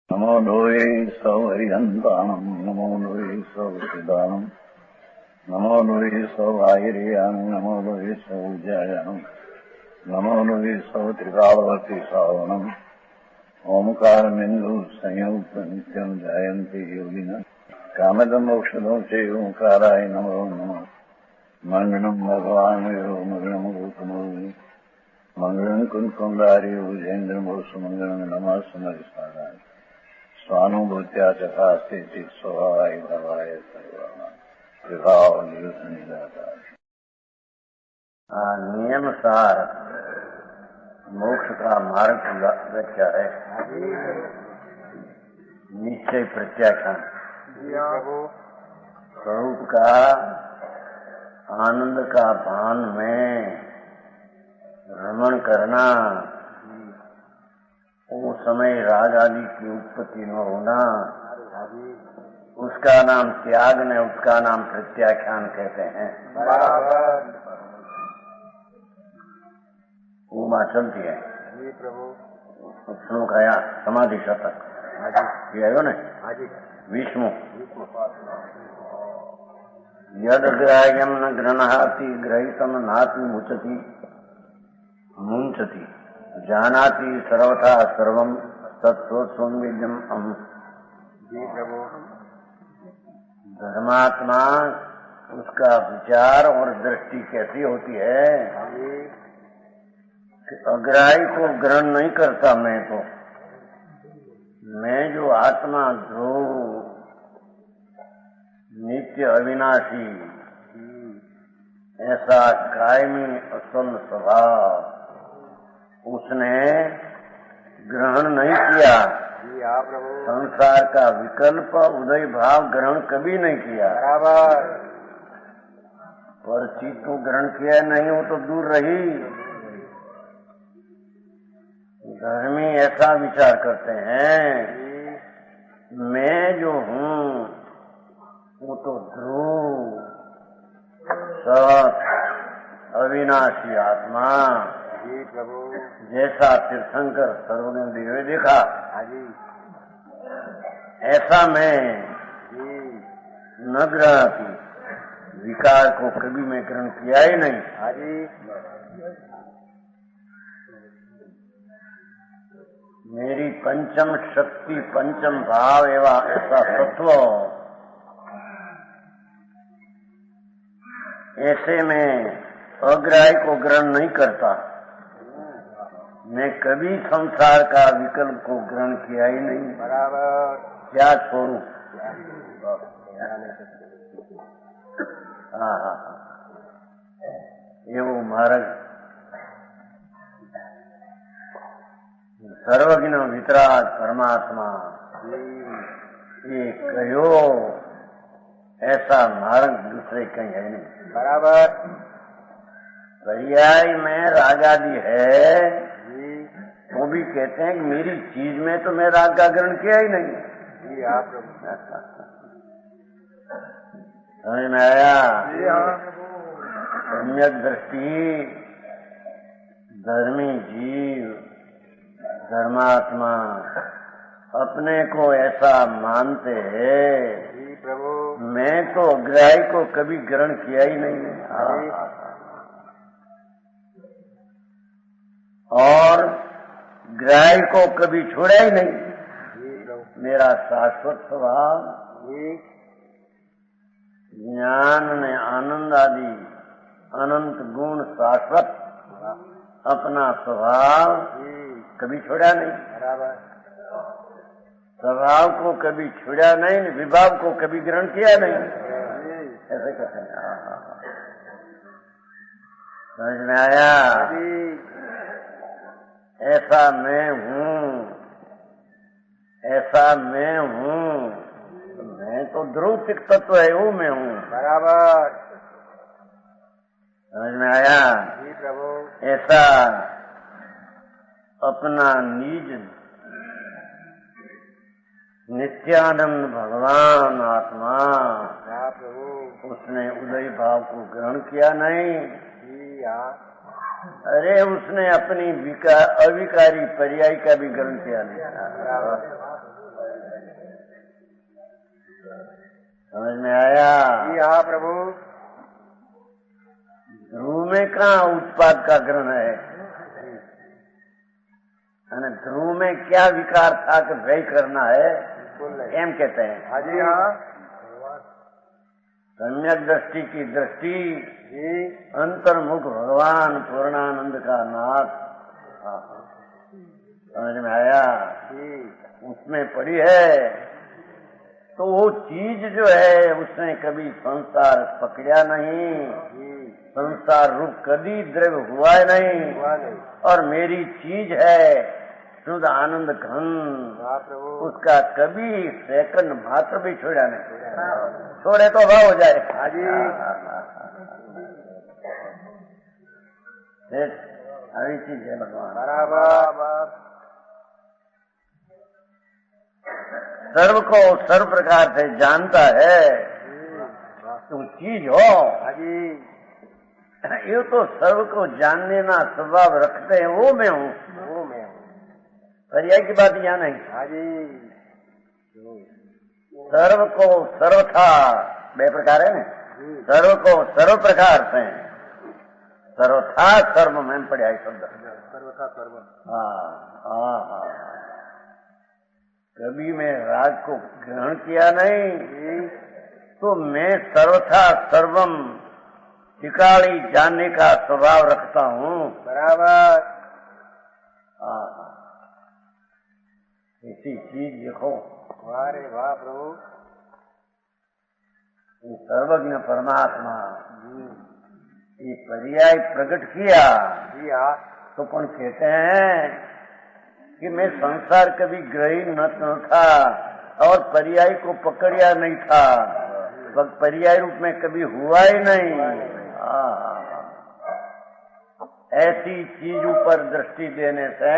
नमो लोये सौहरिहन्ताणम् नमो लोये सौचिदानम् नमो लोये सौभागिर्यानम् नमो लोये सौजायानम् नमो लोये सौत्रिकालवती सावनम् ओंकारमिन्दु संयुक्त नित्यम् जयन्ति योगिनः कामदम् मोक्षदम् च ओंकाराय नमो नमः मङ्गलम् भगवान् मङ्गलम् गौतमोऽपि मङ्गलम् कुन्कुण्डारि भुजेन्द्रमोसुमङ्गलम् नमः समरिसाराय स्वानुभूत्या चकास्ते स्वभावाय भवाय विभाव निरुद्ध निराकार। नियमसार मोक्ष का मार्ग व्याख्या है। निश्चय प्रत्याख्यान स्वरूप का आनंद का भान में भ्रमण करना, उस समय राग आदि की उत्पत्ति न होना, उसका नाम त्याग ने, उसका नाम प्रत्याख्यान कहते हैं। उमा चलती है श्लोक आया समाधि शतक ये है ना विष्णु यद ग्राह्यम न गृह्णाति ग्रहीतम नाति मुचति मुंचति जानाति सर्वथा सर्वम तत्त्वसंवेद्यम अहम्। धर्मात्मा उसका विचार और दृष्टि कैसी होती है कि अग्राही को ग्रहण नहीं करता। मैं जो आत्मा ध्रुव नित्य अविनाशी ऐसा कायमी असल स्वभाव उसने ग्रहण नहीं किया। संसार का विकल्प उदय भाव ग्रहण कभी नहीं किया। पर चीज को ग्रहण किया नहीं हो तो दूर रही। धर्मी ऐसा विचार करते हैं मैं जो हूँ वो तो ध्रुव सत अविनाशी आत्मा जैसा तीर्थंकर सर्वज्ञ देवे देखा ऐसा मैं न ग्रहती। विकार को कभी मैं ग्रहण किया ही नहीं। मेरी पंचम शक्ति पंचम भाव एवं ऐसा तत्व ऐसे में अग्राही को ग्रहण नहीं करता। मैं कभी संसार का विकल्प को ग्रहण किया ही नहीं। क्या छोड़ू। हाँ ये वो मार्ग सर्वज्ञ वितराग परमात्मा ये कहो ऐसा मार्ग दूसरे कहीं है नहीं। बराबर पर्याय में राग आदि है वो भी कहते हैं कि मेरी चीज में तो मैं राग का ग्रहण किया ही नहीं। समझ में आया। सम्यक दृष्टि धर्मी जीव धर्मात्मा अपने को ऐसा मानते हैं मैं तो अग्राही को कभी ग्रहण किया ही नहीं और ग्राही को कभी छोड़ा ही नहीं। मेरा शाश्वत स्वभाव ज्ञान ने आनंद आदि अनंत गुण शाश्वत अपना स्वभाव कभी छोड़ा नहीं। स्वभाव को कभी छोड़ा नहीं, विभाव को कभी ग्रहण किया नहीं। ऐसे कहते हैं। समझ में आया। ऐसा मैं हूँ, ऐसा मैं हूँ। मैं तो ध्रुव सिख तत्व है वो मैं हूँ। बराबर समझ में आया। जी प्रभु। ऐसा अपना निज नित्यानंद भगवान आत्मा उसने उदय भाव को ग्रहण किया नहीं। अरे उसने अपनी अविकारी पर्याय का भी ग्रहण किया नहीं। समझ में आया? जी हाँ प्रभु। ध्रुव में कहाँ उत्पाद का ग्रहण है? ध्रुव में क्या विकार था कि व्यय करना है, एम कहते हैं। हाँ जी हाँ। सम्यक दृष्टि की दृष्टि अंतर्मुख भगवान पूर्णानंद का नाथ। समझ में आया? उसमें पड़ी है, तो वो चीज जो है उसने कभी संसार पकड़ा नहीं, संसार रूप कभी द्रव्य हुआ नहीं, और मेरी चीज है शुद्ध आनंद घन, उसका कभी सेकंड मात्र भी छोड़ा नहीं। छोड़े तो भाव हो जाए। अभी चीज है भगवान बराबर। सर्व को सर्व प्रकार से जानता है, तुम चीज हो। ये तो सर्व को जानने ना स्वभाव रखते हैं, वो मैं हूँ। पर्याय की बात यहाँ नहीं। सर्व को सर्वथा बे प्रकार है ना, सर्व को सर्व प्रकार से सर्वथा सर्व में पढ़ाई शब्द सर्वथा सर्व। हाँ। कभी मैं राग को ग्रहण किया नहीं, तो मैं सर्वथा सर्वम टिकाड़ी जानने का स्वभाव रखता हूँ। बराबर। ऐसी चीज देखो। वाह रे वाह प्रभु। सर्वज्ञ परमात्मा ये पर्याय प्रकट किया। जी हाँ। तो कौन कहते हैं कि मैं संसार कभी ग्रही न था और पर्याय को पकड़िया नहीं था, पर्याय रूप में कभी हुआ ही नहीं। ऐसी चीज ऊपर दृष्टि देने से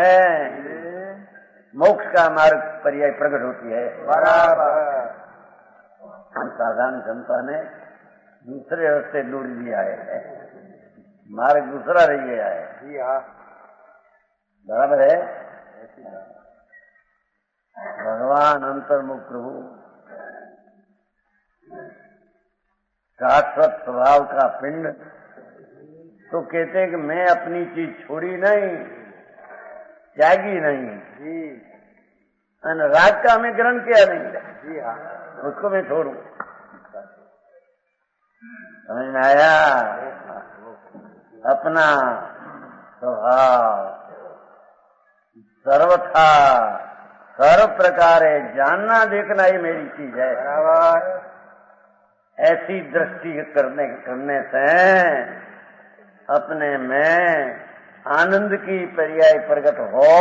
मोक्ष का मार्ग पर्याय प्रकट होती है। बराबर। साधारण जनता ने दूसरे रास्ते ढूंढ लिया है, मार्ग दूसरा रह गया है। जी हाँ। बराबर है। भगवान अंतर्मुख प्रभु शाश्वत स्वभाव का पिंड, तो कहते हैं कि मैं अपनी चीज छोड़ी नहीं, त्यागी नहीं जी। राग का हमें ग्रहण किया नहीं। जी हाँ। उसको मैं छोड़ू। समझ में आया? अपना स्वभाव सर्वथा सर्व प्रकार जानना देखना ही मेरी चीज है। बराबर। ऐसी दृष्टि करने से अपने में आनंद की पर्याय प्रकट हो,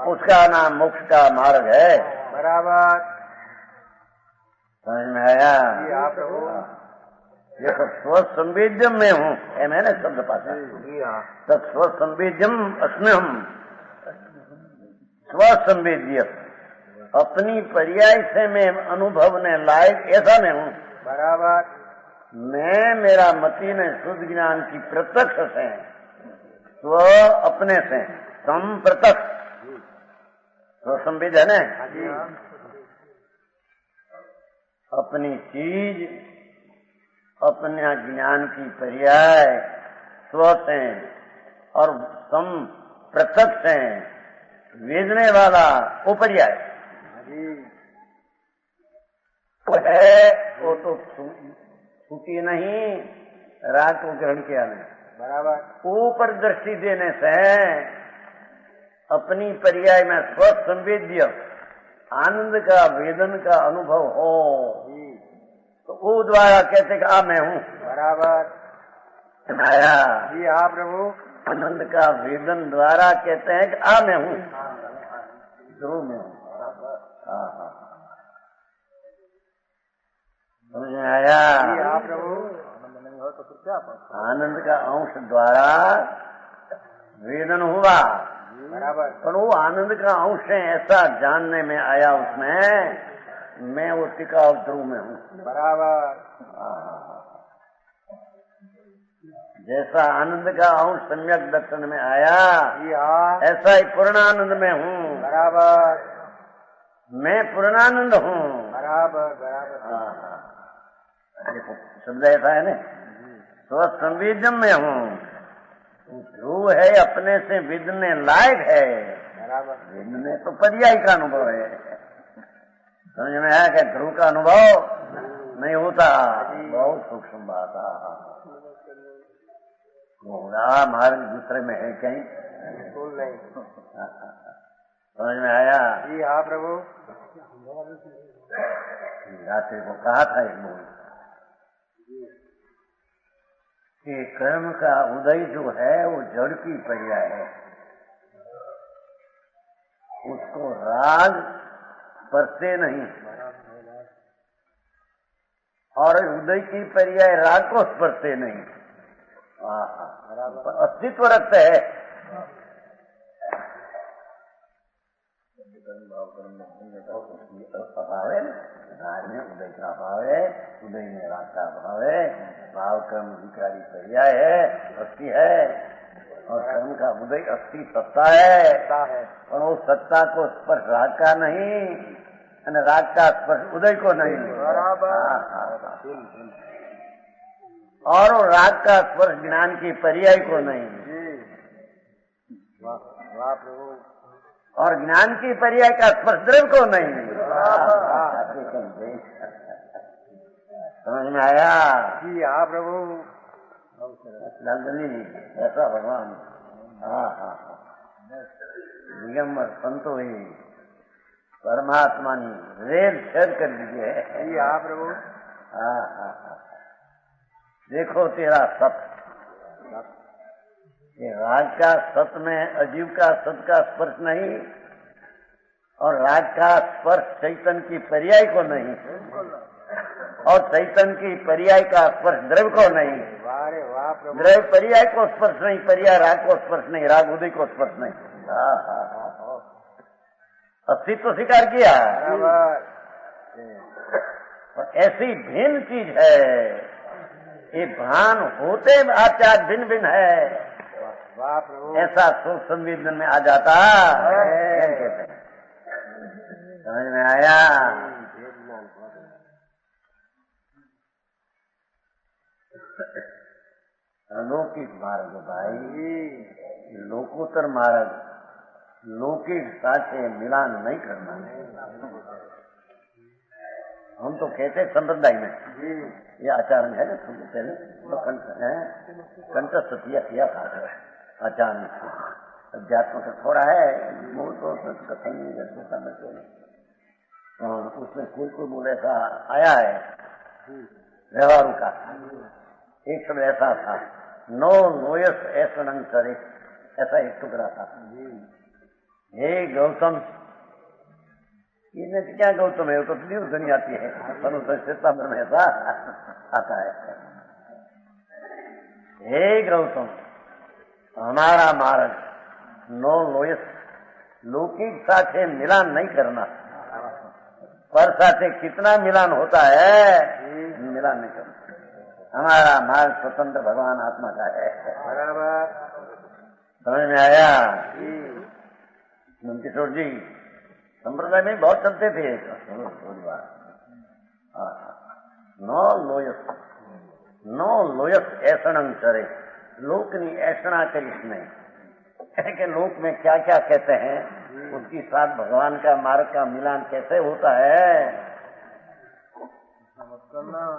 उसका नाम मोक्ष का मार्ग है। बराबर। समझ में आया? जी हाँ प्रभु। देखो स्वसंवेद्यम में हूँ, मैंने शब्द पाता। जी हाँ। तब स्वसंवेद्यम अस्म्यहम, स्वसंवेद्य अपनी पर्याय से मैं अनुभवने लायक ऐसा मैं हूँ। बराबर। मैं मेरा मति ने शुद्ध ज्ञान की प्रत्यक्ष से स्व अपने से संप्रत्यक्ष स्वसंवेद है न, अपनी चीज अपने ज्ञान की पर्याय स्व से और सम प्रत्यक्ष से वेदने वाला वो पर्याय है, वो तो छूटी नहीं, राग को ग्रहण किया नहीं। बराबर। ऊपर दृष्टि देने से अपनी पर्याय में स्वसंवेद्य आनंद का वेदन का अनुभव हो, तो वो द्वारा कहते कि मैं हूँ। बराबर। आया जी हाँ प्रभु। आनंद का वेदन द्वारा कहते हैं कि मैं हूँ, ध्रुव में हूँ। समझ में आया? जी हाँ प्रभु। तो फिर क्या आनंद का अंश द्वारा वेदन हुआ। बराबर। पर वो आनंद का अंश है ऐसा जानने में आया, उसमें मैं वो टिकाऊ ध्रुव में हूँ। बराबर। जैसा आनंद का अंश सम्यक दर्शन में आया, जी हाँ, ऐसा ही पूर्णानंद में हूँ। बराबर। मैं पूर्णानंद हूँ। बराबर बराबर। हाँ हाँ, देखो शब्द ऐसा है ना, स्वसंवेदन में हूँ, ध्रुव है अपने से विदने लायक है, बराबर। विदने तो पर्याय का अनुभव है। समझ में आया कि ध्रुव का अनुभव नहीं होता, बहुत सूक्ष्म बात है। घोड़ा मार्ग दूसरे में है कहीं, बिल्कुल नहीं। समझ में आया? जी हाँ प्रभु। रात्रि को कहा था एक बोल कि कर्म का उदय जो है वो जड़ की पर्याय है, उसको राग स्पर्शे नहीं, और उदय की पर्याय राग को स्पर्शे नहीं। अस्तित्व रखते है। अभाव है, राग में उदय का अभाव है, उदय में राग का अभाव है, भाव कर्म विकारी पर्याय है, अस्थि है, और कर्म का उदय अस्थि सत्ता है, और वो सत्ता को स्पर्श राग का नहीं, राग का स्पर्श उदय को नहीं। और वो राग का स्पर्श ज्ञान की पर्याय को नहीं। वाह प्रभु। और ज्ञान की पर्याय का स्पर्श द्रव्य को नहीं। समझ में आया? जी हाँ प्रभु। ऐसा भगवान। हाँ हाँ, दिगंबर संतो ही परमात्मा ने रेल छेद कर दीजिए। जी हाँ प्रभु। हाँ हाँ हाँ, देखो तेरा सत, ये राग का सत में अजीव का सत का स्पर्श नहीं, और राग का स्पर्श चैतन्य की पर्याय को नहीं, और चैतन्य की पर्याय का स्पर्श द्रव्य को नहीं। वाह प्रभु। द्रव्य पर्याय को स्पर्श नहीं, पर्याय राग को स्पर्श नहीं, राग उदय को स्पर्श नहीं। अस्तित्व स्वीकार किया। ऐसी भिन्न चीज है, ये भान होते आचार भिन्न भिन्न है। वाह प्रभु। ऐसा सोच संवेदन में आ जाता है। समझ में आया? लौकिक मार्ग भाई, लोकोत्तर मार्ग लौकिक साथे मिलान नहीं करना। हम तो कहते संप्रदाय में, ये आचार्य है ना, पहले तो कंठस्थ किया था आचार्य, अध्यात्म का थोड़ा है, मूल तो कथन समझते हैं। उसमें कोई बोले ऐसा आया है व्यवहारों का, एक शब्द ऐसा था, नो लोयस ऐसा नंग करे, ऐसा एक टुकड़ा था। हे गौतम, इसमें क्या गौतम है, वो तो फिर दुनिया आती है, पर उस में ऐसा आता है। हे गौतम, हमारा मार्ग नो लोयस, लौकिक साथे मिलान नहीं करना, पर साथे कितना मिलान होता है, मिलान नहीं करना। हमारा मार्ग स्वतंत्र भगवान आत्मा का है। बराबर। समझ में आया? किशोर जी संप्रदाय में बहुत चलते थे। नो लोयस ऐसण करे, लोकनी ऐसणा करिस नहीं, कि लोक में क्या क्या कहते हैं, उसके साथ भगवान का मार्ग का मिलान कैसे होता है,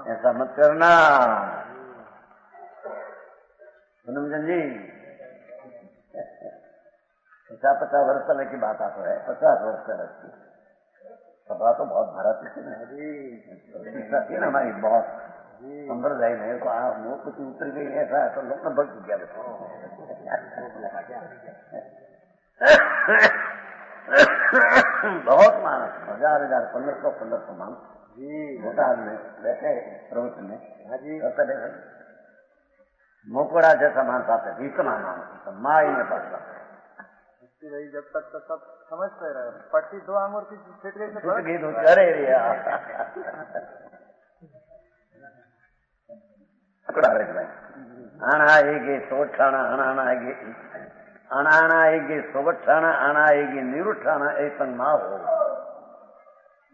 ऐसा मत करना। हनुमान जी 50 वर्ष पहले की बात आप है, 50 वर्ष पहले की सभा तो बहुत भारत थी ना हमारी, बहुत संप्रदाय में तो मुँह कुछ उतर गई ऐसा तो लोग भग गया। बहुत मानस, 1000 1500 मानस भोटाल में बैठे प्रवचन में, मोकड़ा जैसा मानस आते थे, इतना मानस माई में पड़ता रही जब तक तो सब समझते रहे, पट्टी 2 आंगुर की छूट गई तो गीत करे आना आएगी सोठाना, अनाना आएगी अनाना आएगी सोबठाना, आना आएगी निरुठाना, ऐसा ना हो।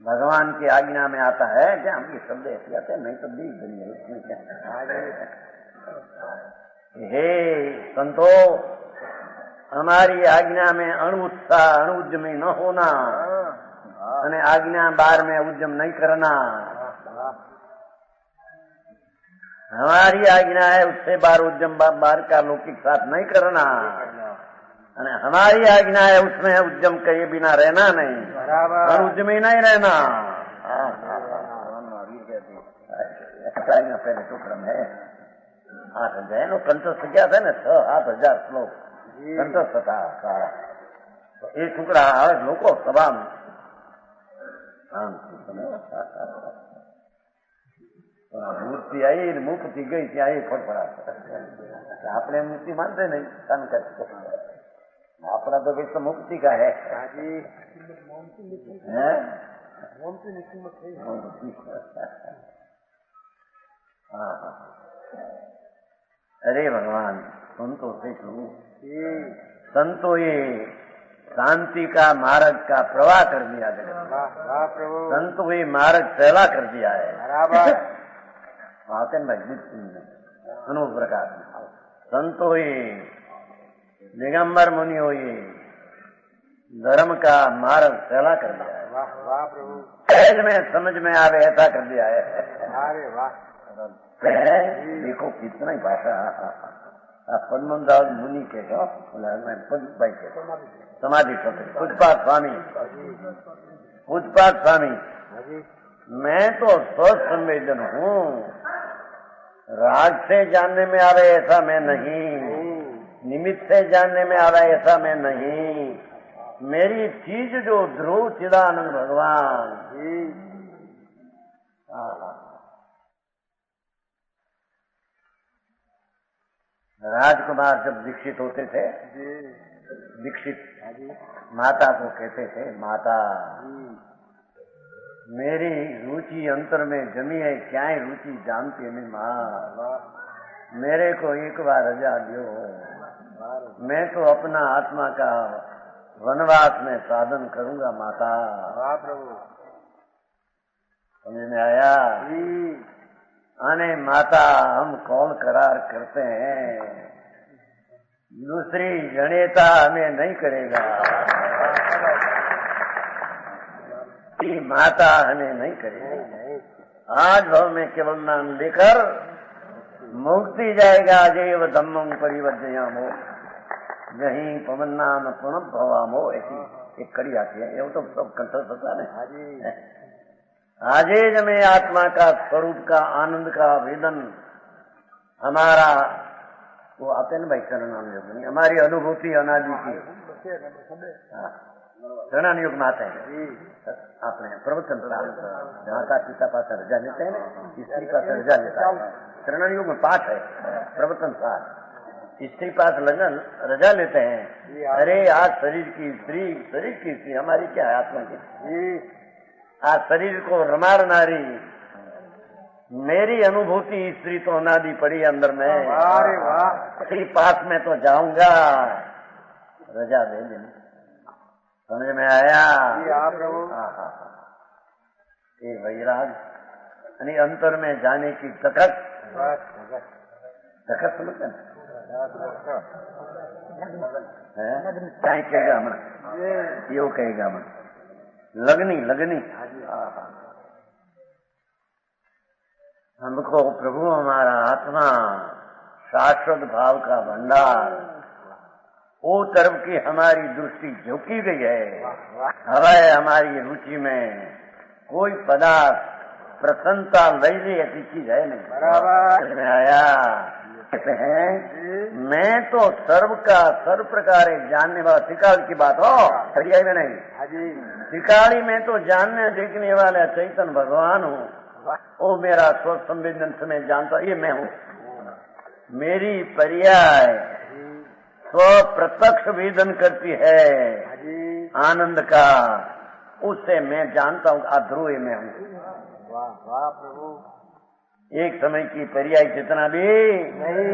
भगवान की आज्ञा में आता है कि हम ये शब्द ऐसे आते हैं, नहीं तो दी गई है। हे संतो, हमारी आज्ञा में अणु उत्साह अणु उद्यमी न होना, અને आज्ञा बार में उद्यम नहीं करना। हमारी आज्ञा है उससे बार उद्यम बार का लौकिक साथ नहीं करना, અને हमारी आज्ञा है उसमें उद्यम कहे बिना रहना नहीं, और उद्यमी नहीं रहना। पहले तो क्रम है 8,000 નો કંઠસ્થ ગયા था ને 6-8,000 શ્લોક કંઠસ્થ હતા સારા। એ ટુકડા આવે લોકો સભામાં મૂર્તિ આવી ને મુક્તિ ગઈ ત્યાં એ ફટફડા। આપણે મૂર્તિ માનते नहीं કામ करते, अपना तो विश्व मुक्ति का है। अरे भगवान संतो से संतो ये शांति का मार्ग का प्रवाह कर दिया जगत। संतो ये मार्ग फैला कर दिया है। आते भाई सुनो प्रकार संतो ये दिगंबर मुनि हो, ये धर्म का मार्ग फैला कर दिया है। वाह प्रभु, में समझ में आवे ऐसा कर दिया है। अरे वाह, देखो कितना ही भाषा। पद्मदास मुनि के भाई के समाधि पूजपाठ स्वामी, पूजपाठ स्वामी, मैं तो स्वस्थ संवेदन हूँ, राग से जानने में आवे ऐसा मैं नहीं, निमित्त से जानने में आवे ऐसा मैं नहीं। मेरी चीज जो ध्रुव चिदानंद भगवान। राजकुमार जब दीक्षित होते थे, दीक्षित माता को कहते थे, माता मेरी रुचि अंतर में जमी है, क्या है रुचि जानती नहीं माँ, मेरे को एक बार रजा दो, मैं तो अपना आत्मा का वनवास में साधन करूंगा माता। वाह प्रभु, समझ में आया? आने माता हम कौन करार करते हैं, दूसरी जनेता हमें नहीं करेगा, माता हमें नहीं करेगी। आज भव में केवल नाम लेकर मुक्ति जाएगा। जैव धम्मं परिवर्तयामो यही पवन नाम प्रणव भवामो, ऐसी एक कड़ी आती है। ये तो सब कंठस्थ होता है। आजेज में आत्मा का स्वरूप का आनंद का वेदन हमारा वो आते न भाई चरणान योग, हमारी अनुभूति अनादि की चरणान योग में आते हैं। आपने प्रवचन माता पिता पास रजा लेते हैं, स्त्री पास रजा लेता है। चरण योग में पाठ है प्रवचन सार, स्त्री पास लगन रजा लेते हैं। अरे आज शरीर की स्त्री, शरीर की स्त्री हमारी क्या है, आत्मा की। आज शरीर को रमार नारी, मेरी अनुभूति स्त्री तो अनादि पड़ी अंदर में। अरे वाह, स्त्री पास में तो जाऊंगा, रजा दे देना। समझ में आया? ये वैराग यानी अंतर में जाने की तकत, तकत समझते हैं? क्या कहेगा मन, यो कहेगा मन, लगनी लगनी। हमको प्रभु हमारा आत्मा शाश्वत भाव का भंडार, वो तरफ की हमारी दृष्टि झुकी गई है। हवाए हमारी रुचि में कोई पदार्थ प्रसन्नता लई ली ऐसी चीज है नहीं। बराबर में आया कहते हैं मैं तो सर्व का सर्व प्रकार जानने वाला, त्रिकाल की बात हो हरियाई में नहीं, त्रिकाली में तो जानने देखने वाला चैतन्य भगवान हूँ। वो मेरा स्व संवेदन से मैं जानता, ये मैं हूँ। मेरी पर्याय स्व प्रत्यक्ष वेदन करती है आनंद का, उससे मैं जानता हूँ अध्रुव मैं हूँ। वाह वाह प्रभु, एक समय की पर्याय जितना भी नहीं।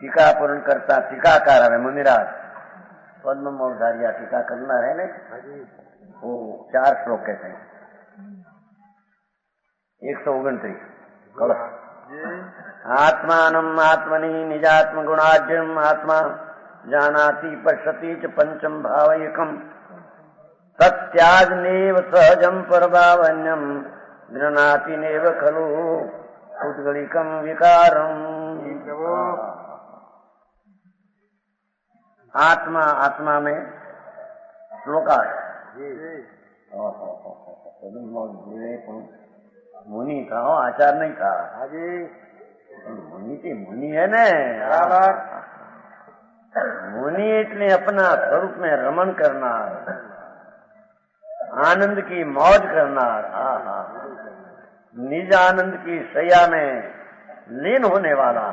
टीका पूर्ण करता टीकाकार है मुनिराज, पद्म मोक्षधारिया टीका करना है ना, वो 4 श्लोक कहते हैं। 129 कलश। आत्मानम् आत्मनि निजात्म गुणाढ्यम् आत्मा जानाति पश्यति च पंचम भावयकम् तत्याज्ञेव सहजम् परभावन्यम् गृह्णाति नेव खलु उद्गलिकम् विकारम्। आत्मा आत्मा में श्लोका मुनि था, आचार नहीं था। मुनि है ने, मुनि એટલે अपना स्वरूप में रमण करना, आनंद की मौज करना, निज आनंद की शैया में लीन होने वाला।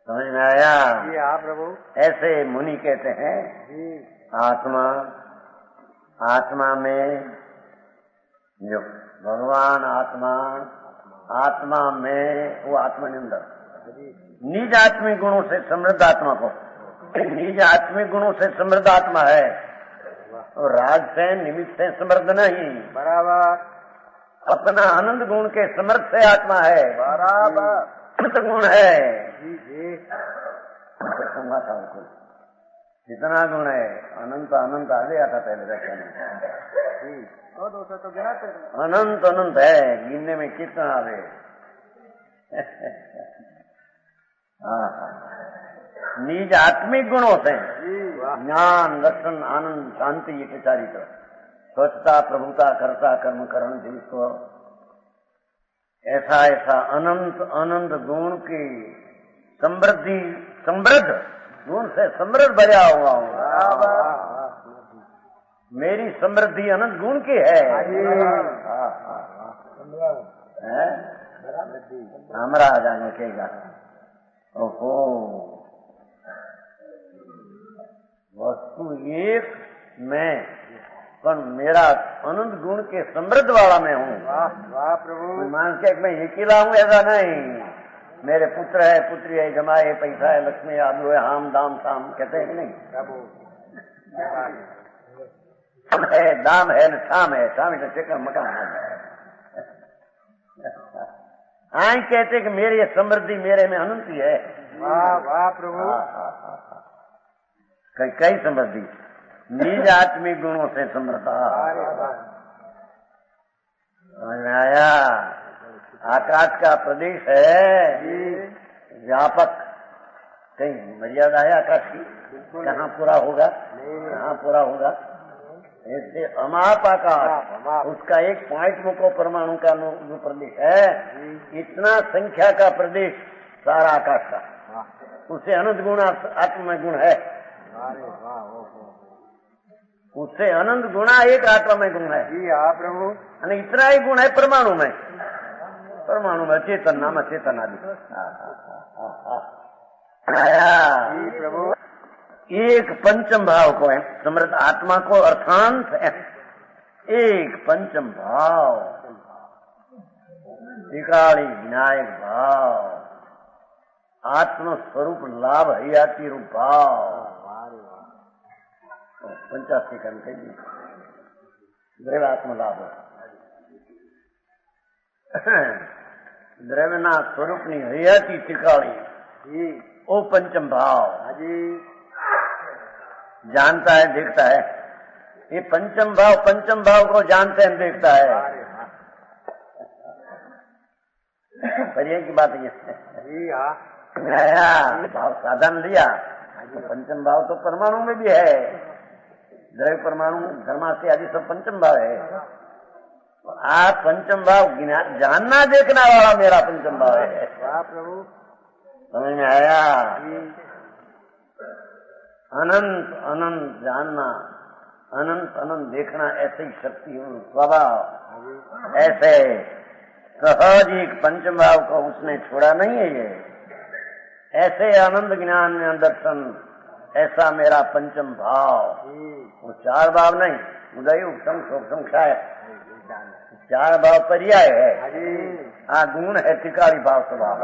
समझ में आया? प्रभु। ऐसे मुनि कहते हैं आत्मा, आत्मा में जो भगवान आत्मा, आत्मा में वो आत्मनिंदा निज आत्मिक गुणों से समृद्ध आत्मा को, निज आत्मिक गुणों से समृद्ध आत्मा है और राग से निमित्त से समृद्ध नहीं। बराबर। अपना आनंद गुण के समर्थ से आत्मा है। बराबर गुण है। जितना गुण है अनंत अनंत आगे आता पहले व्याख्यान। तो गिनाते अनंत अनंत है, गिनने में कितना आवे। निज आत्मिक गुणों से ज्ञान, दर्शन, आनंद, शांति, ये चारित्र, स्वच्छता, प्रभुता, कर्ता, कर्म, करण, जीव, ऐसा ऐसा अनंत अनंत गुण की समृद्धि, समृद्ध गुण से समृद्ध भरा हुआ हूँ। मेरी समृद्धि अनंत गुण की है। हमारा जाने केगा। ओहो, वस्तु एक मैं, पर मेरा अनंत गुण के समृद्ध वाला मैं हूँ। वाह प्रभु। मान के मैं अकेला हूँ ऐसा नहीं। मेरे पुत्र है, पुत्री है, जमाई है, पैसा है, लक्ष्मी, आदू है, हाम दाम साम कहते हैं कि नहीं? है, दाम है न शाम है, शाम का चक्कर मकान है। आई कहते कि मेरी ये समृद्धि मेरे में अनंत ही है। वाह वाह प्रभु। कई समृद्धि निज आत्मिक गुणों से समृद्धा। समझ में आया? आकाश का प्रदेश है व्यापक, कहीं मर्यादा है आकाश की? कहाँ पूरा होगा, कहाँ पूरा होगा? ऐसे अमाप आकाश, उसका एक पॉइंट मुको परमाणु का जो प्रदेश है, इतना संख्या का प्रदेश सारा आकाश का, उससे अनंत गुण आत्मा में गुण है। उससे अनंत गुणा एक आत्मा में गुण है। प्रभु। इतना ही गुण है परमाणु में, परमाणु में चेतन, नाम चेतन आदि। प्रभु। एक पंचम भाव को है समृद्ध आत्मा को अर्थांत है। एक पंचम भाव, त्रिकाली विनायक भाव, आत्म स्वरूप लाभ हरियाती रूप भाव, 85 का द्रव्यात्म लाभ, द्रव्यना स्वरूपनी हरियाती त्रिकाली, वो पंचम भाव जानता है, देखता है। ये पंचम भाव को जानते हैं, देखता है। पर ये की बात ये भाव साधन लिया। पंचम भाव तो परमाणु में भी है, द्रव्य परमाणु धर्मास्ति आदि सब पंचम भाव है। आप पंचम भाव जानना देखना वाला मेरा पंचम भाव है। प्रभु। समझ में आया? अनंत अनंत जानना, अनंत अनंत देखना, ऐसी शक्ति स्वभाव, ऐसे सहज एक पंचम भाव को उसने छोड़ा नहीं है। ये ऐसे आनंद ज्ञान में दर्शन, ऐसा मेरा पंचम भाव। वो 4 भाव नहीं, उदय उपसम शोकसम क्षय, 4 भाव पर्याय है। गुण है त्रिकाली भाव स्वभाव,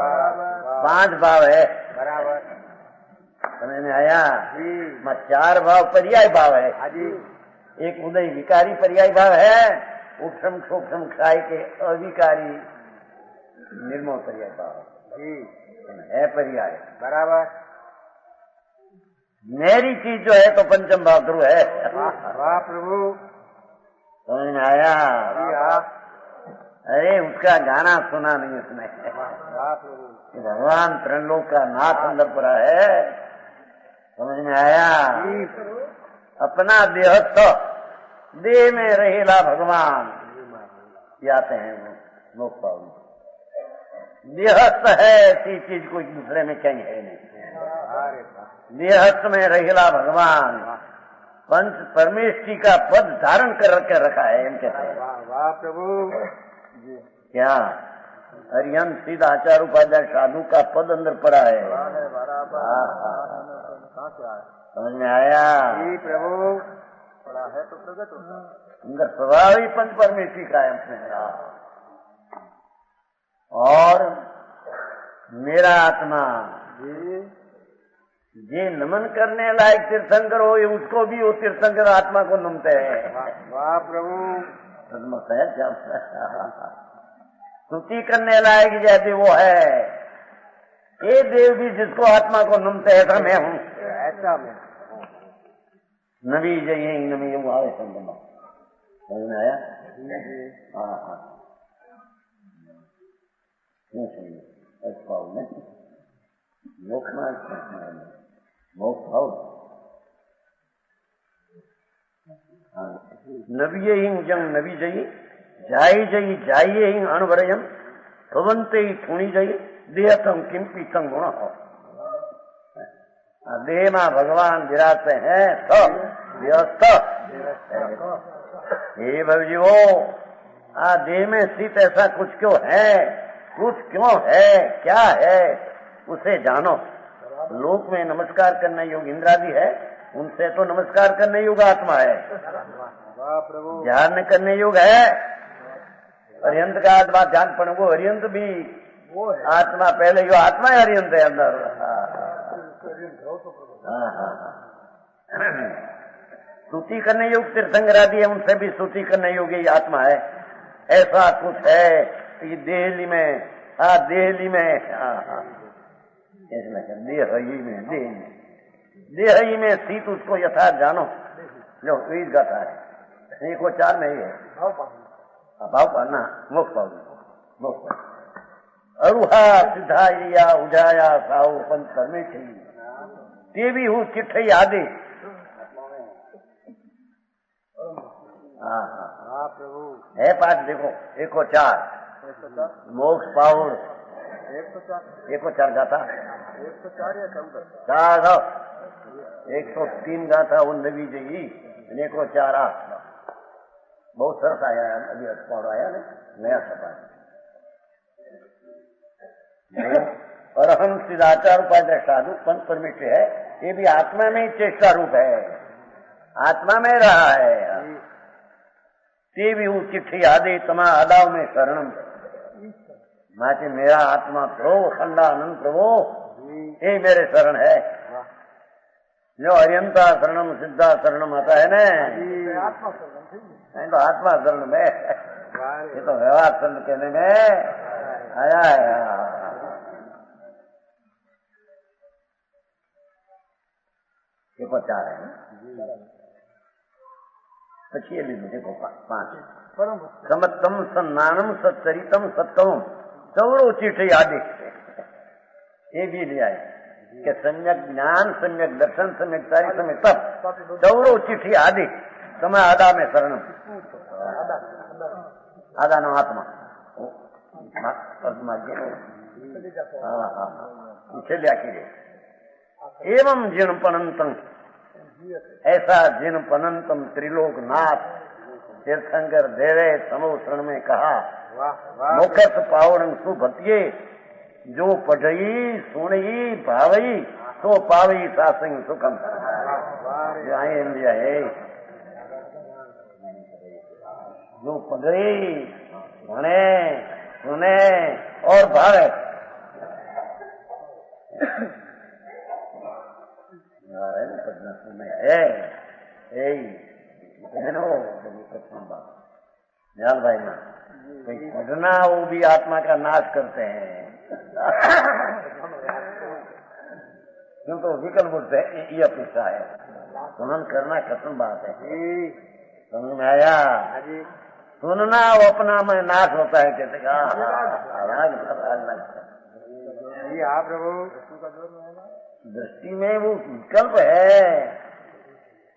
5 भाव है। बराबर। समझ में आया? मैं चार भाव पर्याय भाव है। हाजी एक उदय विकारी पर्याय भाव है, उपशम क्षोभम क्षाय के अविकारी निर्मोह पर्याय भाव है पर्याय बराबर। मेरी चीज जो है तो पंचम भाव ध्रुव है। वाह प्रभु, समझ में आया? वाह अरे उसका गाना सुना नहीं उसने। प्रभु, कि भगवान त्रिलोक का नाथ अंदर पड़ा है। समझ में आया? अपना देहस्थ देह में रहेला भगवान जाते हैं लोक पावन। देहस्थ है ऐसी चीज कोई दूसरे में कहीं है नहीं। देहस्थ में रहेला भगवान पंच परमेष्ठी का पद धारण कर रखा है। हम कहते हैं वाह प्रभु। क्या हरिहंस सीधा आचार्य उपाध्याय साधु का पद अंदर पड़ा है। समझ में आया? प्रभु पड़ा है तो प्रगट होता अंदर स्वभाव ही पंच परमेष्ठी का है अपने। और मेरा आत्मा ये नमन करने लायक तीर्थंकर हो, उसको भी वो तीर्थंकर आत्मा को नमते हैं। वाह प्रभु, स्तुति करने लायक जैसे वो है, ये देव भी जिसको आत्मा को नमते ऐसा मैं हूँ। ऐसा मैं नबी जय नबी आवे संगम। समझ में आया? हाँ नबी हिंग जंग नबी जई जाई जई जाइए हिंग अणवरयम भवंते ही पुणी जई देहतम किमपी तंग गुण हो। देह में भगवान विराजते हैं तो व्यस्त हे भवजीवो, देह में स्थित ऐसा कुछ क्यों है, कुछ क्यों है, क्या है उसे जानो। लोक में नमस्कार करने योग्य इंद्रादि है, उनसे तो नमस्कार करने योग्य आत्मा है। ध्यान करने योग्य है हरियंत का आत्मा ध्यान, पर वो हरियंत भी आत्मा पहले यो आत्मा है हरियंत है अंदर। स्तुति करने योग्य तीर्थंकरादि है, उनसे भी स्तुति करने योग्य आत्मा है। ऐसा कुछ है ये देहली में, देहली में देह ही में स्थित उसको यथार्थ जानो जो वेद गाता है। एक वो चार में ही है भाव पाना मोक्ष पाओगे। मोक्ष अरुहा सिद्धा या उजाया साहु पंच करने चाहिए ते भी हूँ चिट्ठी आदि। हाँ प्रभु है पाठ देखो, एक और चार मोक्ष पाउर 104 गाथा 104 या 14 103 गाथा उन नबी जी 104 बहुत सरस आया है। अभी पौड़ आया नया सपा। और हम सिद्धाचार उपाध्याय साधु पंच परमेश्वर है, ये भी आत्मा में ही चेष्टा रूप है, आत्मा में रहा है। ते भी हूँ चिट्ठी आदि तमा अदाव में शरणम माचे मेरा आत्मा प्रभु खंडा आनंद प्रभु ये मेरे शरण है। जो हरियंता शरणम सिद्धा शरणम आता है ना, नहीं तो आत्मा शरण में, ये तो व्यवहार शरण कहने में आया है। ये 4 है ना, પછી એ લીધું देखो 5 समत्तम सन्नानम सच्चरितम सत्तम चौरो चिट्ठी आदि ये भी ले आए कि सम्यक ज्ञान सम्यक दर्शन सम्यक तारी सम्यक तप चौरो चिट्ठी आदि समय आदा में शरण आदा नो आत्मा एवं जिन पनंतम ऐसा जिन पनंतम त्रिलोकनाथ तीर्थंकर देवे समोषण में कहा मुखत पावण सुभतिये जो पढ़ई सुनई भावई तो पावई सासंग सुखम। इंडिया है जो पढ़ई भणे सुने और भावे नारायण पदना सुने है बहनो ध्यान भाई ना पढ़ना वो भी आत्मा का नाश करते हैं। क्यों तो विकल्प बोलते हैं ये अपेक्षा है सुनन करना कठिन बात है। समझ में आया? सुनना वो अपना में नाश होता है कहते आप प्रभु दृष्टि में वो विकल्प है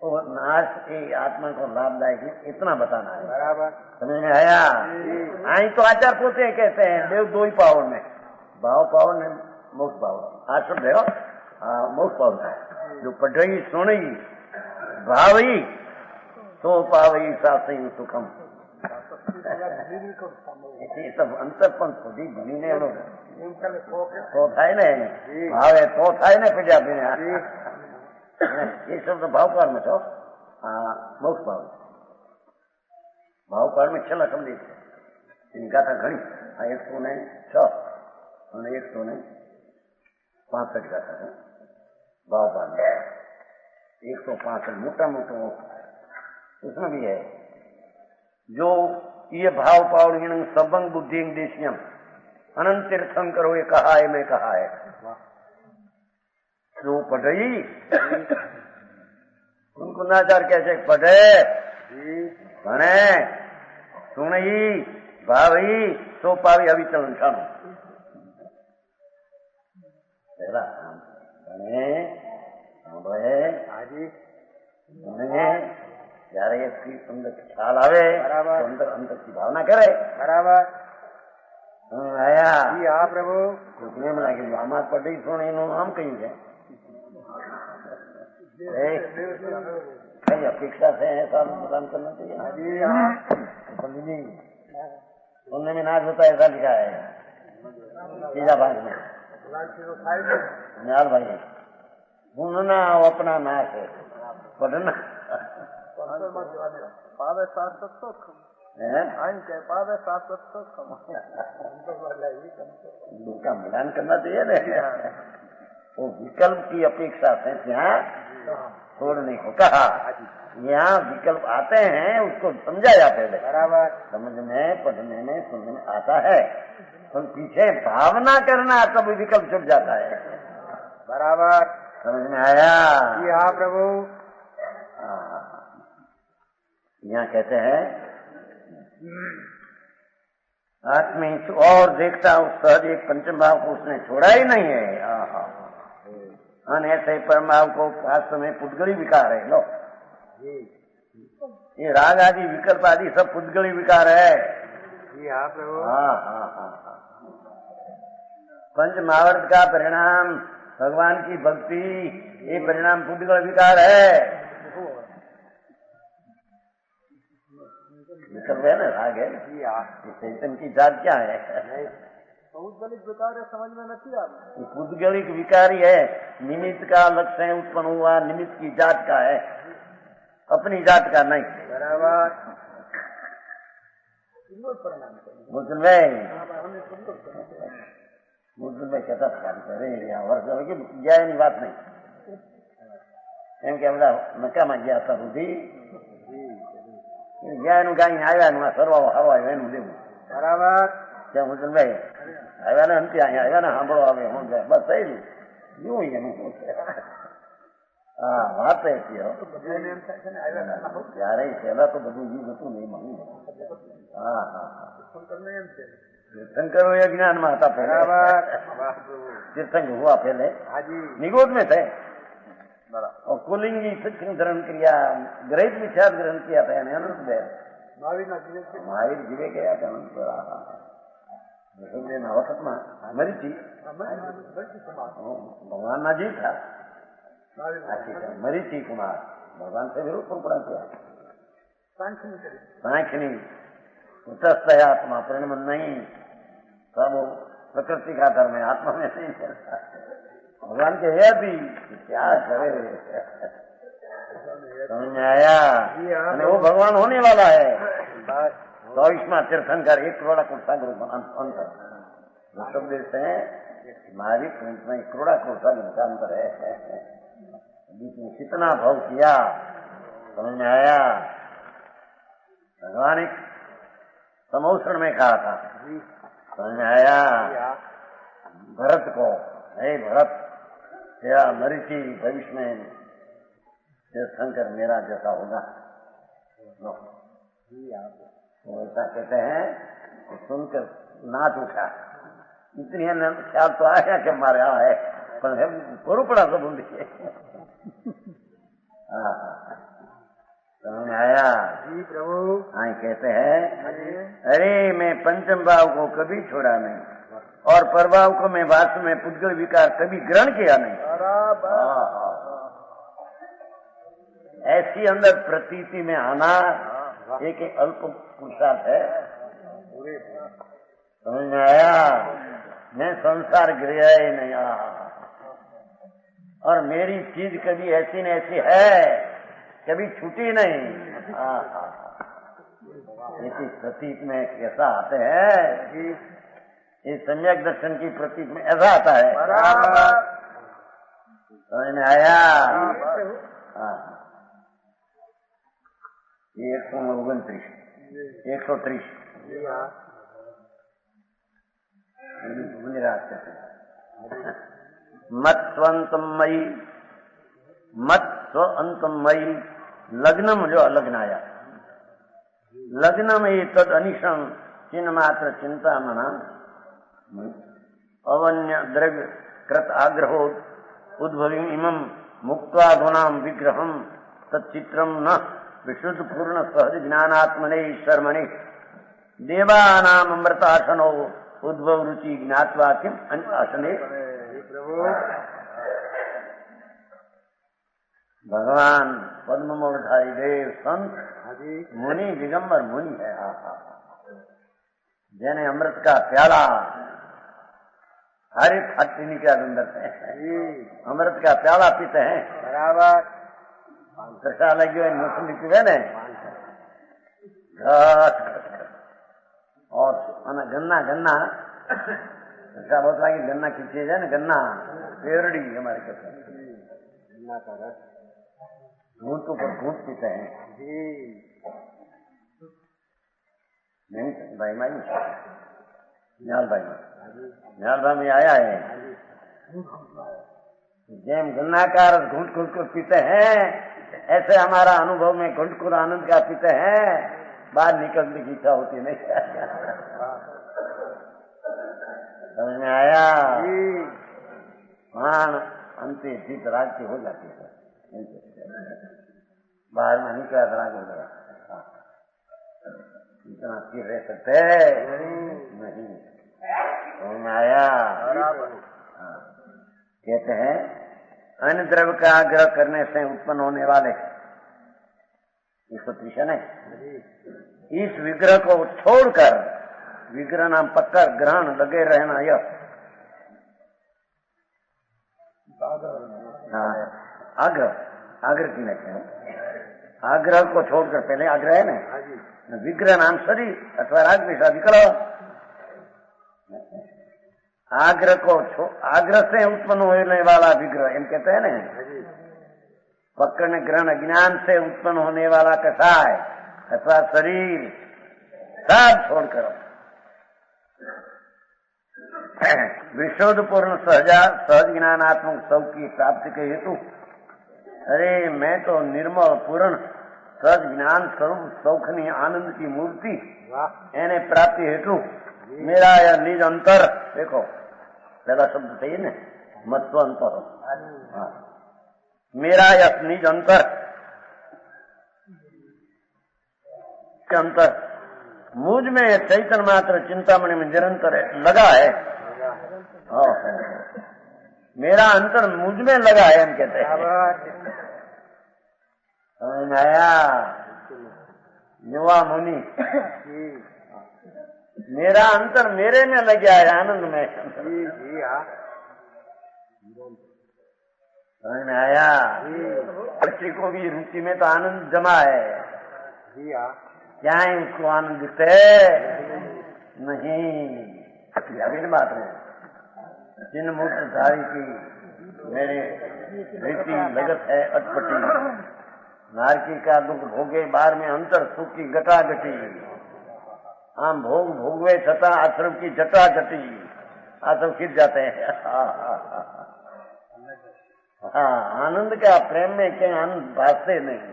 वो नाश की आत्मा को लाभदायक इतना बताना है। बराबर समझ में आया? आई तो आचार पोते कहते हैं देव दो ही पावर में भाव पावर ने मोक्ष पावर आश्रम देखो मोक्ष पावर है जो पढ़ी सुनी भावी तो पावई साथी सुखम ये सब अंतरपन સુધી ભણીને એનો તો થાય ને ભાવે તો થાય ને પ્રજાપતિને એ શબ્દ ભાવકાળમાં છો મોક્ષ ભાવ ભાવકાળમાં છેલ્લા સમજી એની ગાથા ઘણી 106 અને 165 ગાથા છે ભાવકાળમાં 165 मोटा मोटो उसमें भी है जो ये भाव पावड़ीण सबंग बुद्धि देशियम अनंत तीर्थम करो ये कहा है मैं कहा है जो पढ़ई उनको नाचार कैसे पढ़े भणे सुनई भावी तो पावी अभी चलन क्षण भणे जયારે એક અંદર ખ્યાલ આવે અંદર અંદર की भावना करे बराबर आया हाँ प्रभु એમ લાગે આમાં પડી સોણી નું આમ કહ્યું છે कई अपेक्षा से ऐसा प्रदान करना चाहिए पंडित जी सुनने में नाच होता है ऐसा लिखा है तीजा भाग में न्याल भाई सुनना अपना नाश है पढ़ना पावे शास्त्र सुखम पावे शास्त्र सुखम उनका मिलान करना चाहिए ना वो विकल्प की अपेक्षा से यहाँ छोड़ने को कहा। यहाँ विकल्प आते हैं उसको समझाया पहले बराबर समझ में पढ़ने में सुनने में आता है तो पीछे भावना करना तब विकल्प छुट जाता है। बराबर समझ में आया? जी हाँ प्रभु। यहाँ कहते हैं आत्मी और देखता उस सहज एक पंचम भाव को उसने छोड़ा ही नहीं है। ऐसे परम भाव को वास्तव में पुद्गली विकार है। लो ये राग आदि विकल्प आदि सब पुद्गली विकार है। जी हाँ प्रभु। हाँ पंच महावर्त का परिणाम भगवान की भक्ति ये परिणाम पुद्गल विकार है। विकल्प है ना राग है चैतन्य की जात क्या है? पुद्गलिक विकार समझ में नहीं आता। पुद्गलिक विकारी है निमित्त का लक्ष्य उत्पन्न हुआ निमित्त की जात का है अपनी जात का नहीं। बराबर मुस्लिम भाई कहता करे वर्ष की ज्ञानी बात नहीं એમ કે બધા નકામાં ગયા હતા સુધી જ્યાં કઈ આવ્યા ને સરવાળો હરવા એનું લેવું બરાબર ત્યાં મુસલભાઈ આવ્યા ને અંતે અહીંયા આવ્યા ને સાંભળો આવે હું જાય બસ થઈ ગયું એવું એનું હા વાત ત્યારે પેલા તો બધું જીવ હતું નહીં મળ્યું। હા तीर्थंकर ज्ञान में था पहले तीर्थंकर हुआ पहले निगोद में थे और कुलिंगी शिक्षण ग्रहण किया ग्रहित विचार ग्रहण किया था यानी अनंत देव महावीर जीवे गया था अनंत वक्त में मरीची भगवान ना जी था मरीची कुमार भगवान से विरोध पड़ा किया सांख्यनी उतस्त है आत्मा परिणमन नहीं सब प्रकृति का धर्म है आत्मा में नहीं चलता। भगवान के है भी क्या करे समझ में आया? वो भगवान होने वाला है 24वां तीर्थंकर 1 करोड़ कोटसागर अंतर सब देश है हमारी प्रिंट में 1 करोड़ कोटसागर का अंतर है। कितना भाव किया, समझ में आया। भगवान एक समौषण में कहा था, समझ में आया। भरत को, हे भरत, तेरा मरीचि भविष्य में शंकर मेरा जैसा होगा। तो ऐसा कहते हैं, तो सुनकर नाच उठा। इतनी ख्याल तो आया कि हमारे यहाँ है, पर पूरा पड़ा सब बोलिए। समझ आया जी प्रभु। हाँ, कहते हैं, अरे मैं पंचम भाव को कभी छोड़ा नहीं और प्रभाव को मैं वास्तव में पुद्गल विकार कभी ग्रहण किया नहीं। ऐसी अंदर प्रतीति में आना एक अल्प पुरुषार्थ है। समझ में आया। मैं संसार गृह ही नहीं और मेरी चीज कभी ऐसी न ऐसी है, कभी छूटी नहीं। इसी प्रतीक में कैसा आते हैं, इस सम्यक दर्शन की प्रतीक में ऐसा आता है। समझ में आया। 129, 130 गुजरात से। मत स्वंतमयी, मत स्वंतमयी लग्नम जो अलग्नाया, लग्नमयी तद अनिशम चिन्ह मात्र चिंता मना अवन्य द्रव्य कृत आग्रहो उद्भवी इमं मुक्त्वा गुणाम विग्रहम तच्चित्रम न विशुद्ध पूर्ण सहज ज्ञानात्मने ईश्वरमने देवानाम अमृतासनो उद्भव रुचि ज्ञात्वा किम आसने। भगवान पद्ममूलधारी देव संत मुनि दिगंबर मुनि है। जेने अमृत का प्याला हर एक हट्टी के अंदर से अमृत का प्याला पीते हैं। बराबर कृषा लगी मुस्लिम पीवे ने और गन्ना गन्ना कृषा बहुत लगी, गन्ना की चीज है ना, गन्ना पेरड़ी हमारे कहते हैं, गन्ना का रस घूंटों पर घूंट पीते हैं। नहीं भाई माई न्याल भाई में आया है, जेम गन्ना का रस घूंट घूंट कर पीते हैं, ऐसे हमारा अनुभव में घुंट को आनंद का पीते हैं, बाहर निकलने की इच्छा होती नहीं। समझ में आया। मान अंतिम जीत राग की हो जाती है, बाहर में निकला राग हो गया। इतना स्थिर रह सकते नहीं। समझ में आया। कहते हैं अन्य द्रव्य का आग्रह करने से उत्पन्न होने वाले, इसको त्रिशन है, इस विग्रह को छोड़कर विग्रह नाम पक्का ग्रहण लगे रहना, यह आग्रह की नहीं, आग्रह को छोड़कर, पहले आग्रह है ना, विग्रह नाम शरीर अथवा राग विषा विकल्प, आग्रह को आग्रह से उत्पन्न होने वाला विग्रह इन कहते हैं ना, पकड़ ग्रहण अज्ञान से उत्पन्न होने वाला कषाय अथवा शरीर सब छोड़कर विशुद्ध पूर्ण सहज ज्ञानात्मक सौ की प्राप्ति के हेतु, अरे मैं तो निर्मल पूर्ण सहज ज्ञान स्वरूप सौखनी आनंद की मूर्ति एने प्राप्ति हेतु मेरा यह निज अंतर, देखो पहला शब्द सही है, मत्व अंतर, मेरा यह निज अंतर मुझ में चैतन्य मात्र चिंतामणि में निरंतर लगा है। मेरा अंतर मुझ में लगा है, हम कहते हैं। समझ में आया। युवा मुनि, मेरा अंतर मेरे में लग गया है, आनंद में। समझ में आया। बच्चे को भी रुचि में तो आनंद जमा है, क्या है उसको आनंद दिखते नहीं, अभी बात है। चिन्ह मुक्त धारी की मेरे रीति लगत है अटपटी, नारकी का दुख भोगे बार में अंतर सुख की गटागटी, आम भोग भोगवे छता आश्रम की जटाजटी, आश्रम खिंच जाते हैं। हाँ, आनंद का प्रेम में क्या आनंद भासते नहीं,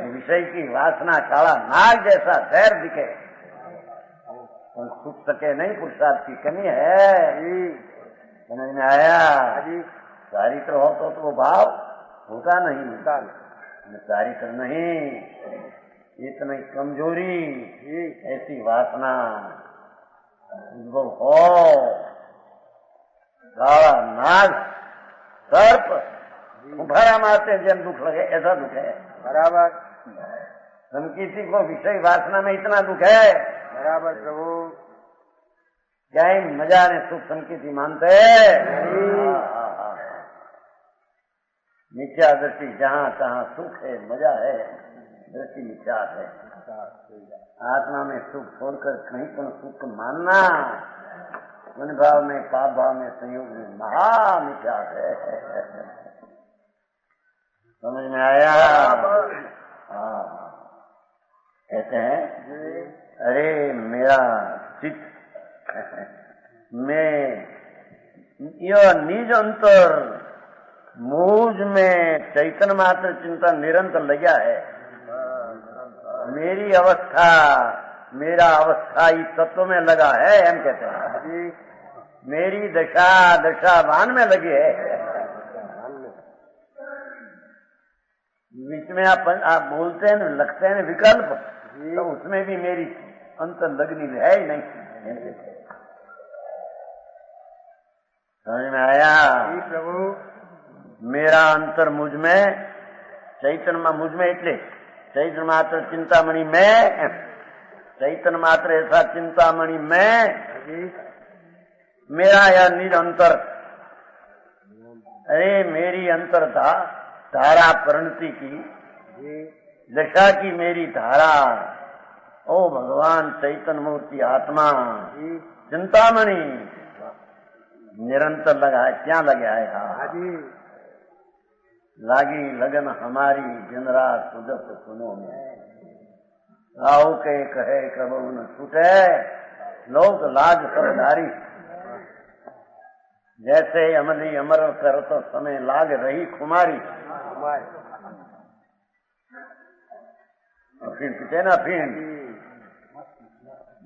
विषय की वासना काला नाग जैसा जहर दिखे, सुख सके नहीं, पुरुषार्थ की कमी है। समझ में आया? चारित्र हो तो वो भाव होता नहीं, चारित्र नहीं, इतनी कमजोरी, ऐसी वासना उद्भव हो, काला नाग सर्प भरा मारते जन दुख लगे, ऐसा दुख है। बराबर। हम किसी को विषय वासना में इतना दुख है, बराबर प्रभु। क्या मजा ने सुख संकेती मानते हैं? मिथ्या दृष्टि, जहाँ तहाँ सुख है, मजा है, दृष्टि मिथ्या है। आत्मा में सुख छोड़कर कहीं पर सुख मानना, मन भाव में, पाप भाव में, संयोग में महा मिथ्या है। समझ में आया? कहते हैं, अरे मेरा चित्त में यह निज अंतर मुझ में चैतन्य मात्र चिंतन निरंतर लगा है। मेरी अवस्था, मेरा अवस्था इस तत्व में लगा है, हम कहते हैं। मेरी दशा दशावान में लगी है। बीच में आप बोलते हैं, लगते हैं विकल्प, तो उसमें भी मेरी अंतर लगनी है ही नहीं। समझ में आया? प्रभु। मेरा अंतर मुझ में, चैतन्य मुझ में, એટલે चैतन्य मात्र चिंतामणि में, चैतन्य मात्र ऐसा चिंतामणि में मेरा यह निज अंतर, अरे मेरी अंतर धारा परिणति की, दशा की मेरी धारा, ओ भगवान चैतन्य मूर्ति आत्मा चिंतामणि निरंतर लगा है। क्या लगा है? लागी लगन हमारी दिन रात सुजत सुनो में, राहु के कहे कबू न छूटे, लोक लाज सब धारी, जैसे अमली अमर करत समय लाग रही खुमारी। फिर पीछे ना फिर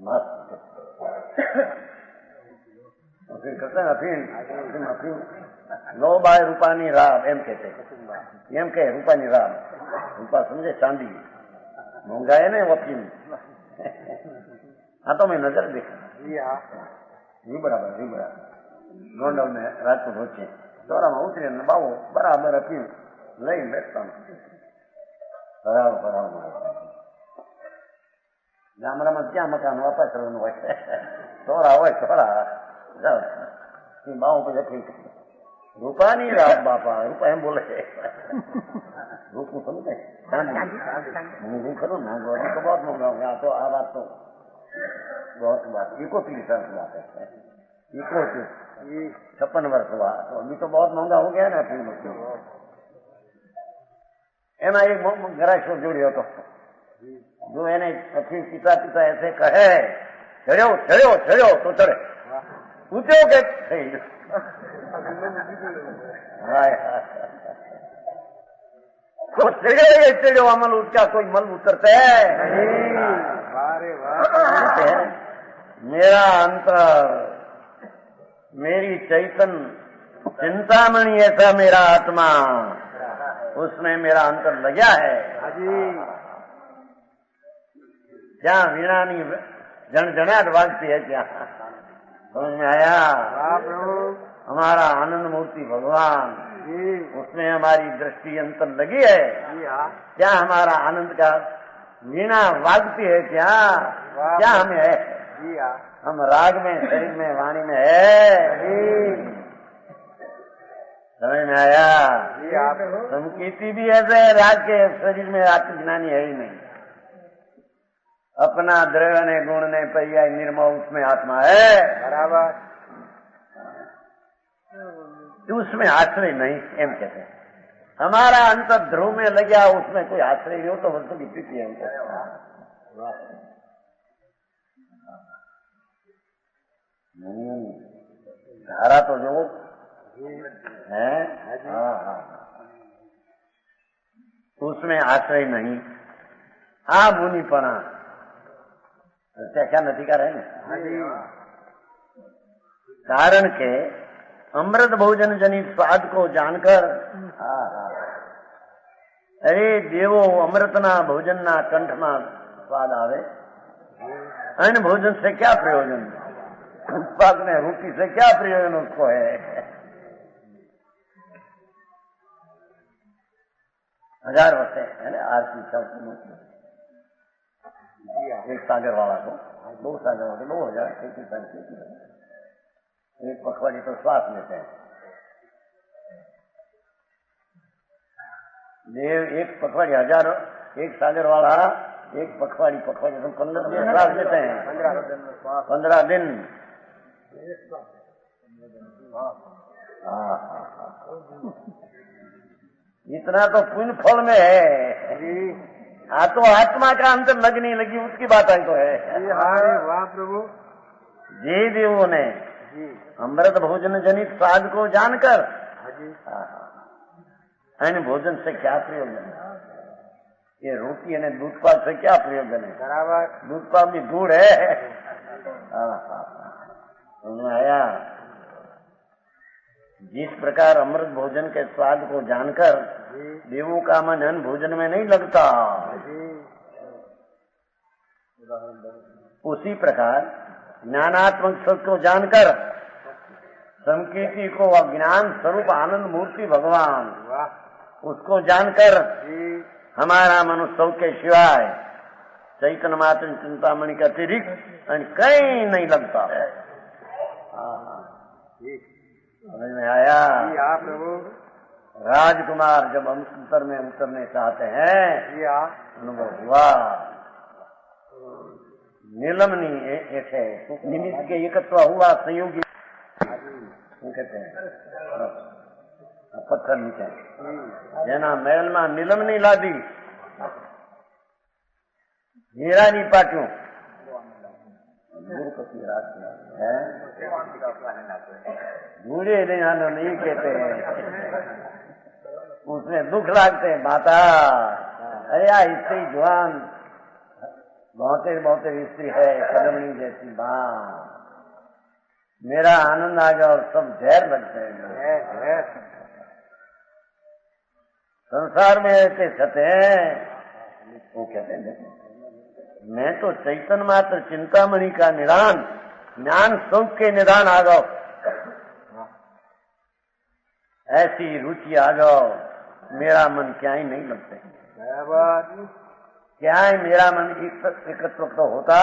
मस्त, फिर कहते ना फिर लो बाय रूपानी राम, एम कहते, एम कहे रूपानी राम, रूपा समझे चांदी, मोंघा है ना वकील। हाँ तो मैं नजर देखा, जी बराबर गोंडल में राजकोट वच्चे ચોરામાં ઉતરીને બાવો બરાબર અપીલ લઈને બેસતા બરાબર ગામડામાં ક્યાં મકાન વાપસ કરવાનું હોય, ચોરા હોય ચોરા બાવો પછી અપીલ રૂપાની રાત બાપા, રૂપા એમ બોલે રૂપનું સમજે હું ખરું ના ગોરી તો બહુ મંગાવું, આ તો આ વાત તો बहुत बात इको 30 बात है, इको 56 वर्ष हुआ, तो अभी तो बहुत महंगा हो गया ना फिल्म। एना एक ग्राहक जोड़ियो तो जो एने फिर पिता पिता ऐसे कहे चढ़ो चढ़ो चढ़ो तो चढ़े, ऊंचो के तो चढ़ो अमल उसका कोई मल उतरते है। मेरा अंतर, मेरी चैतन चिंतामणि ऐसा मेरा आत्मा, उसमें मेरा अंतर लगा है। क्या वीणानी जणजणाट वागती है, क्या समझ में आया? हमारा आनंद मूर्ति भगवान, उसमें हमारी दृष्टि अंतर लगी है। क्या हमारा आनंद का वीणा वागती है? क्या क्या हमें है? हम राग में, शरीर में, वाणी में है। समझ में आया? संकीर्ति भी ऐसे राग के शरीर में आत्मज्ञानी है ही नहीं। अपना द्रव्य ने गुण ने पर्याय निर्मोह उसमें आत्मा है। बराबर। उसमें आश्रय नहीं एम कहते हैं। हमारा अंतर ध्रुव में लग गया, उसमें कोई आश्रय नहीं हो तो वस्तु की प्रीति है। धारा तो जो है उसमें आश्रय नहीं। मुनिपना क्या नतीका रहे ना, कारण के अमृत भोजन जनित स्वाद को जानकर अरे देवो अमृतना भोजनना कंठमा स्वाद आवे, अन्य भोजन से क्या प्रयोजन, पाक में रोटी से क्या प्रयोजन उसको है। 1000 वर्ष है ना आरती सब एक सागर वाला को 2 सागर वाले 2000 एक पखवाड़ी तो श्वास लेते हैं। देव एक पखवाड़ी 1000, एक सागर वाला एक पखवाड़ी तो 15 दिन श्वास लेते हैं। 15 दिन इतना तो पुण्य फल में है। तो आत्मा का अंतर लगनी लगी उसकी बात है तो है। वाह प्रभु जी देवों ने अमृत भोजन जनित स्वाद को जानकर अन्य भोजन से क्या प्रयोजन है। ये रोटी है दूध पाक से क्या प्रयोजन है। बराबर दूध पाक भी गुड़ है। समझ आया। जिस प्रकार अमृत भोजन के स्वाद को जानकर देवों का मन अन्य भोजन में नहीं लगता, उसी प्रकार ज्ञानात्मक सत्य को जानकर संकीर्ति को अज्ञान स्वरूप आनंद मूर्ति भगवान उसको जानकर हमारा मनुष्य के सिवाय चैतन्य मात्र चिंतामणि के अतिरिक्त कहीं नहीं लगता। समझ में आया। प्रभु राजकुमार जब अंतर में उतरने चाहते हैं अनुभव हुआ। निलमनी एक है निमित्त के एकत्व हुआ संयोगी कहते हैं। पत्थर नीचे जेना महल में निलमनी लादी हीरानी पाटियों बूढ़े नहीं कहते हैं, उसमें दुख लागते हैं। माता अरे स्त्री जवान बहुत स्त्री है कदमनी जैसी माँ, मेरा आनंद आ गया और सब जहर लगते हैं। संसार में रहते छते वो कहते हैं मैं तो चैतन्य मात्र चिंतामणि का निदान ज्ञान सुख के निदान आ जाओ, ऐसी रुचि आ जाओ, मेरा मन क्या ही नहीं लगते। क्या है मेरा मन एकत्व तो होता।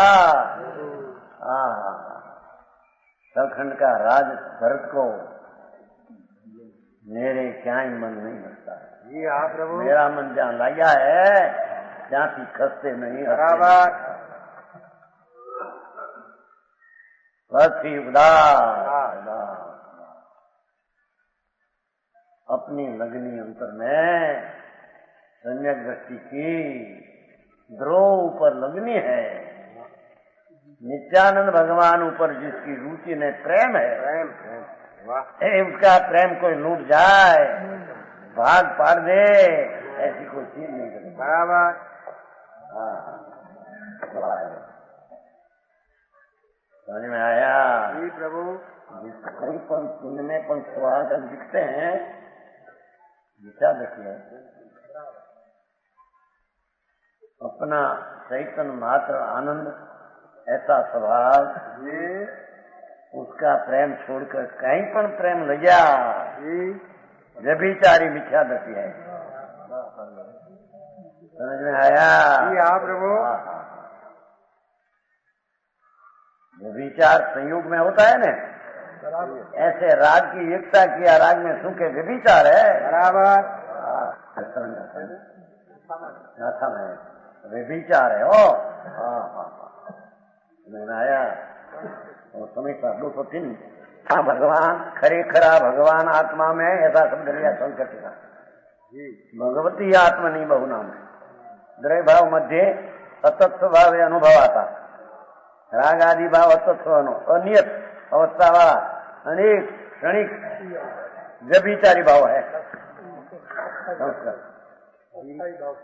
सलखंड का राज भरत को मेरे क्या ही मन नहीं लगता है। मेरा मन जहाँ लगा है जहाँ की खसते नहीं। बराबर बस ही उदार अपनी लगनी अंतर में सम्यक दृष्टि की ध्रुव ऊपर लगनी है। नित्यानंद भगवान ऊपर जिसकी रुचि ने प्रेम है, उसका प्रेम कोई लूट जाए भाग पाड़ दे ऐसी कोई चीज नहीं करती। बराबर समझ में आया। जी प्रभु जिसको पुण्य में पण स्वाद दिखते हैं विचार रखिए। अपना चैतन्य मात्र आनंद ऐसा स्वभाव उसका प्रेम छोड़कर कहीं पर प्रेम ले जा व्यभिचारी मिथ्या दृष्टि है। समझ में आया। प्रभु व्यभिचार संयोग में होता है ना, ऐसे राग की एकता किया राग में सुख है व्यभिचार है। बराबर व्यभिचार है। ओ मैंने आया और समय का 203 हाँ भगवान खरे खरा भगवान आत्मा में ऐसा शब्द लिया शंकर का भगवती आत्मा नहीं बहु नाम द्रव्य भाव मध्य अतत्व भाव अनुभव आता राग आदि भाव अतत्व अनियत अवस्था वाला अनेक क्षणिक व्यभिचारी भाव है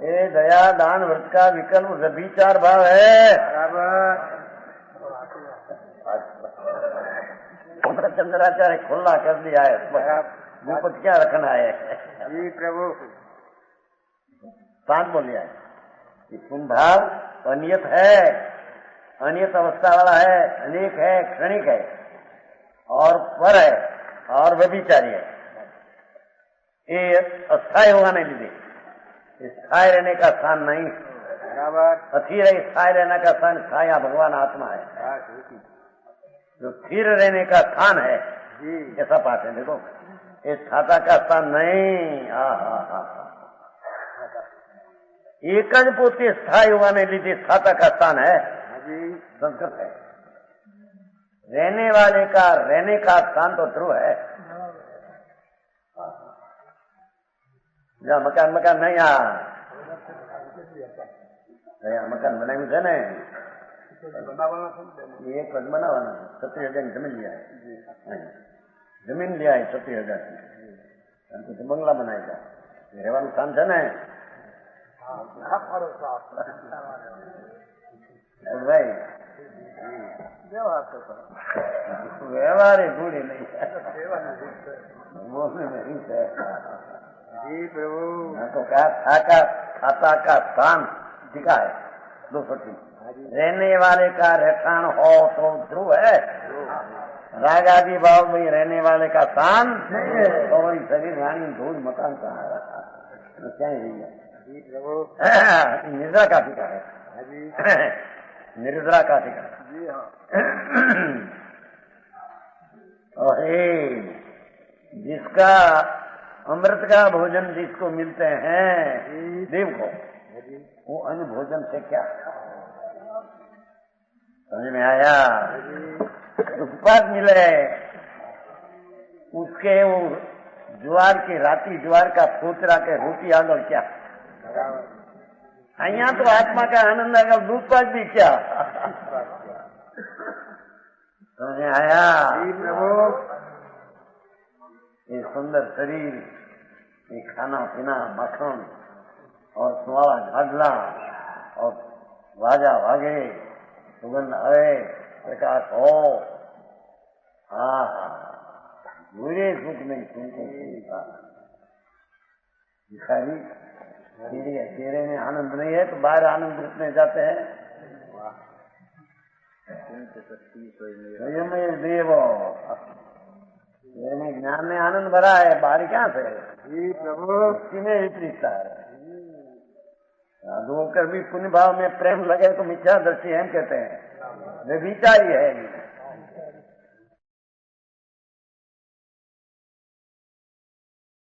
ये दया दान व्रत का विकल्प व्यभिचार भाव है बराबर। चंद्राचार्य खुला कर दिया है मुझको क्या रखना है जी प्रभु शांत बोलिया है कि कुंभाव अनियत है अनियत अवस्था वाला है अनेक है क्षणिक है और पर है और व्यभिचारी है ये अस्थायी होगा नहीं दीदी स्थायी रहने का स्थान नहीं बराबर अस्थिर स्थायी रहने का स्थान छाया भगवान आत्मा है जो स्थिर रहने का स्थान है ऐसा पाठ है देखो ये स्थाता का स्थान नहीं एक ज पोते स्थायी होने लीजिए स्थाता का स्थान है संस्कृत है रहने वाले का रहने का स्थान तो ध्रुव है मकान मकान नहीं मकान बनाવ્યું છે ને ये कद बनावाना 36,000 जमीन लिया है जमीन लिया है 36,000 की तो बंगला बनाएगा રહેવાનું સ્થાન છે ને ભાઈ વ્યવહારે ભૂલી નહીં नहीं है जी प्रभु तो क्या खाता का स्थान दिखा है 230 रहने वाले का रहठान हो तो ध्रुव है राग आदि भाव में रहने वाले का स्थान तो वही शरीर रानी धूल मकान कहाँ क्या ही है जी प्रभु निद्रा का टीका है निद्रा का टीका जी हाँ और जिसका अमृत का भोजन जिसको मिलते हैं देव को वो अन्य भोजन से क्या समझ में आया उत्पाद मिले उसके वो ज्वार की राती ज्वार का फोतरा के रोटी आगल क्या अहिया तो आत्मा का आनंद आगल दूध पाक भी क्या समझ में आया ये सुंदर शरीर ये खाना पीना मक्खन और सुहावा झागला और वाजा वागे सुगंध आए प्रकाश हो बुरे सुख नहीं सुनते भिखारी चेहरे में आनंद नहीं है तो बाहर आनंद रूपने जाते हैं देव ज्ञान में आनंद भरा है बाहरी क्या से जी प्रभु उसी में विपरीतता है साधु होकर भी पुण्य भाव में प्रेम लगे तो मिथ्या दृष्टि हम कहते हैं वे विचारी है